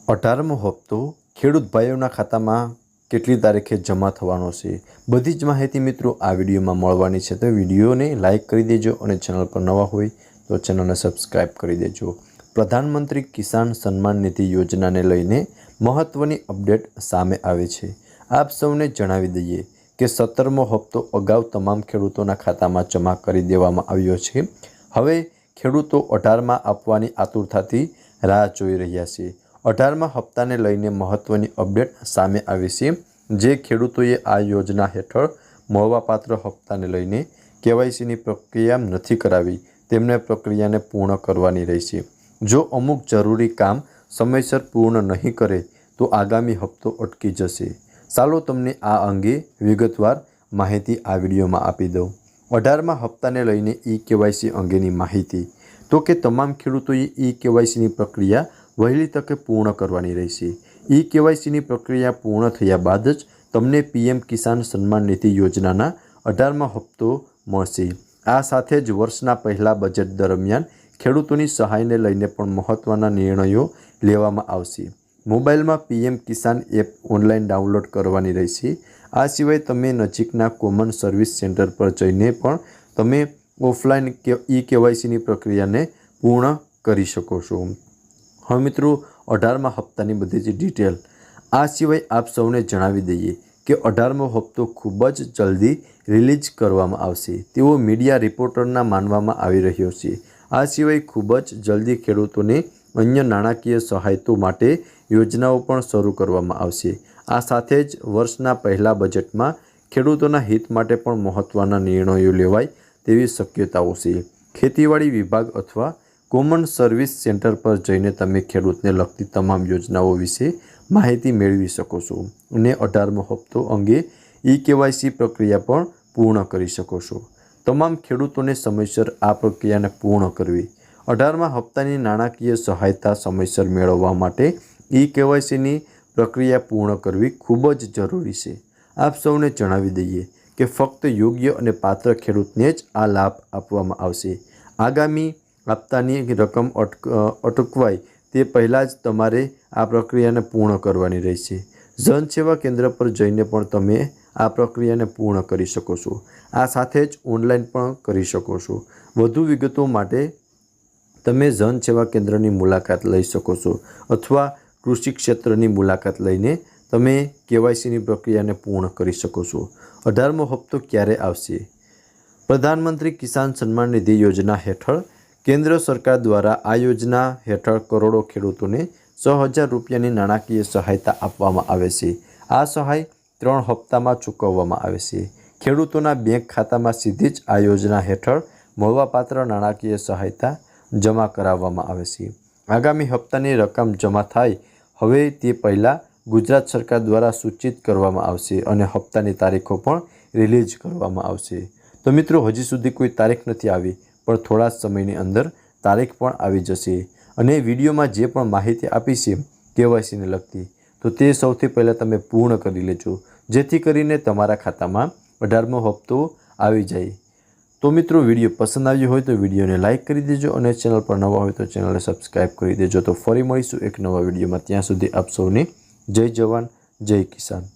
18મો હપ્તો ખેડૂત ભાઈઓના ખાતામાં કેટલી તારીખે જમા થવાનો છે, બધી જ માહિતી મિત્રો આ વિડીયોમાં મળવાની છે। તો વિડીયોને લાઇક કરી દેજો અને ચેનલ પર નવા હોય તો ચેનલને સબસ્ક્રાઈબ કરી દેજો। પ્રધાનમંત્રી કિસાન સન્માન નિધિ યોજનાને લઈને મહત્વની અપડેટ સામે આવે છે। આપ સૌને જણાવી દઈએ કે 17મો હપ્તો અગાઉ તમામ ખેડૂતોના ખાતામાં જમા કરી દેવામાં આવ્યો છે। હવે ખેડૂતો 18મા આપવાની આતુરતાથી રાહ જોઈ રહ્યા છે। 18મા હપ્તાને લઈને મહત્વની અપડેટ સામે આવી છે। જે ખેડૂતોએ આ યોજના હેઠળ મળવાપાત્ર હપ્તાને લઈને કેવાયસીની પ્રક્રિયા નથી કરાવી તેમને પ્રક્રિયાને પૂર્ણ કરવાની રહેશે। જો અમુક જરૂરી કામ સમયસર પૂર્ણ નહીં કરે તો આગામી હપ્તો અટકી જશે। ચાલો તમને આ અંગે વિગતવાર માહિતી આ વિડીયોમાં આપી દઉં। 18મા હપ્તાને લઈને ઈ-કેવાયસી અંગેની માહિતી તો કે તમામ ખેડૂતોએ ઈ-કેવાયસીની પ્રક્રિયા વહેલી તકે પૂર્ણ કરવાની રહેશે। ઈ-કેવાયસીની પ્રક્રિયા પૂર્ણ થયા બાદ જ તમને પીએમ કિસાન સન્માન નિધિ યોજનાના 18મા હપ્તો મળશે। આ સાથે જ વર્ષના પહેલા બજેટ દરમિયાન ખેડૂતોની સહાયને લઈને પણ મહત્વના નિર્ણયો લેવામાં આવશે। મોબાઈલમાં પીએમ કિસાન એપ ઓનલાઈન ડાઉનલોડ કરવાની રહેશે। આ સિવાય તમે નજીકના કોમન સર્વિસ સેન્ટર પર જઈને પણ તમે ઓફલાઈન ઈ-કેવાયસીની પ્રક્રિયાને પૂર્ણ કરી શકો છો। હવે મિત્રો 18મા હપ્તાની બધી જ ડિટેલ આ સિવાય આપ સૌને જણાવી દઈએ કે 18મો હપ્તો ખૂબ જ જલ્દી રિલીઝ કરવામાં આવશે તેવો મીડિયા રિપોર્ટરના માનવામાં આવી રહ્યો છે। આ સિવાય ખૂબ જ જલ્દી ખેડૂતોને અન્ય નાણાકીય સહાયતો માટે યોજનાઓ પણ શરૂ કરવામાં આવશે। આ સાથે જ વર્ષના પહેલા બજેટમાં ખેડૂતોના હિત માટે પણ મહત્વના નિર્ણયો લેવાય તેવી શક્યતાઓ છે। ખેતીવાડી વિભાગ અથવા કોમન સર્વિસ સેન્ટર પર જઈને તમે ખેડૂતને લગતી તમામ યોજનાઓ વિશે માહિતી મેળવી શકો છો અને 18મો હપ્તો અંગે ઈ-કેવાયસી પ્રક્રિયા પણ પૂર્ણ કરી શકો છો। તમામ ખેડૂતોને સમયસર આ પ્રક્રિયાને પૂર્ણ કરવી। 18મા હપ્તાની નાણાકીય સહાયતા સમયસર મેળવવા માટે ઈ-કેવાયસીની પ્રક્રિયા પૂર્ણ કરવી ખૂબ જ જરૂરી છે। આપ સૌને જણાવી દઈએ કે ફક્ત યોગ્ય અને પાત્ર ખેડૂતને જ આ લાભ આપવામાં આવશે। આગામી હપ્તાની રકમ અટકવાય તે પહેલાં જ તમારે આ પ્રક્રિયાને પૂર્ણ કરવાની રહેશે। જન સેવા કેન્દ્ર પર જઈને પણ તમે આ પ્રક્રિયાને પૂર્ણ કરી શકો છો। આ સાથે જ ઓનલાઈન પણ કરી શકો છો। વધુ વિગતો માટે તમે જન સેવા કેન્દ્રની મુલાકાત લઈ શકો છો અથવા કૃષિ ક્ષેત્રની મુલાકાત લઈને તમે કેવાયસીની પ્રક્રિયાને પૂર્ણ કરી શકો છો। 18મો હપ્તો ક્યારે આવશે? પ્રધાનમંત્રી કિસાન સન્માન નિધિ યોજના હેઠળ કેન્દ્ર સરકાર દ્વારા આ યોજના હેઠળ કરોડો ખેડૂતોને 6,000 રૂપિયાની નાણાકીય સહાયતા આપવામાં આવે છે। આ સહાય 3 હપ્તામાં ચૂકવવામાં આવે છે। ખેડૂતોના બેંક ખાતામાં સીધી જ આ યોજના હેઠળ મળવાપાત્ર નાણાકીય સહાયતા જમા કરાવવામાં આવે છે। આગામી હપ્તાની રકમ જમા થાય હવે તે પહેલાં ગુજરાત સરકાર દ્વારા સૂચિત કરવામાં આવશે અને હપ્તાની તારીખો પણ રિલીઝ કરવામાં આવશે। તો મિત્રો હજી સુધી કોઈ તારીખ નથી આવી પણ થોડા સમયની અંદર તારીખ પણ આવી જશે અને વિડીયોમાં જે પણ માહિતી આપી છે કેવાયસીને લગતી તો તે સૌથી પહેલાં તમે પૂર્ણ કરી લેજો જેથી કરીને તમારા ખાતામાં 18મો હપ્તો આવી જાય। તો મિત્રો વિડીયો પસંદ આવ્યો હોય તો વિડીયોને લાઇક કરી દેજો અને ચેનલ પર નવા હોય તો ચેનલને સબસ્ક્રાઈબ કરી દેજો। તો ફરી મળીશું એક નવા વિડીયોમાં, ત્યાં સુધી આપ સૌને જય જવાન જય કિસાન।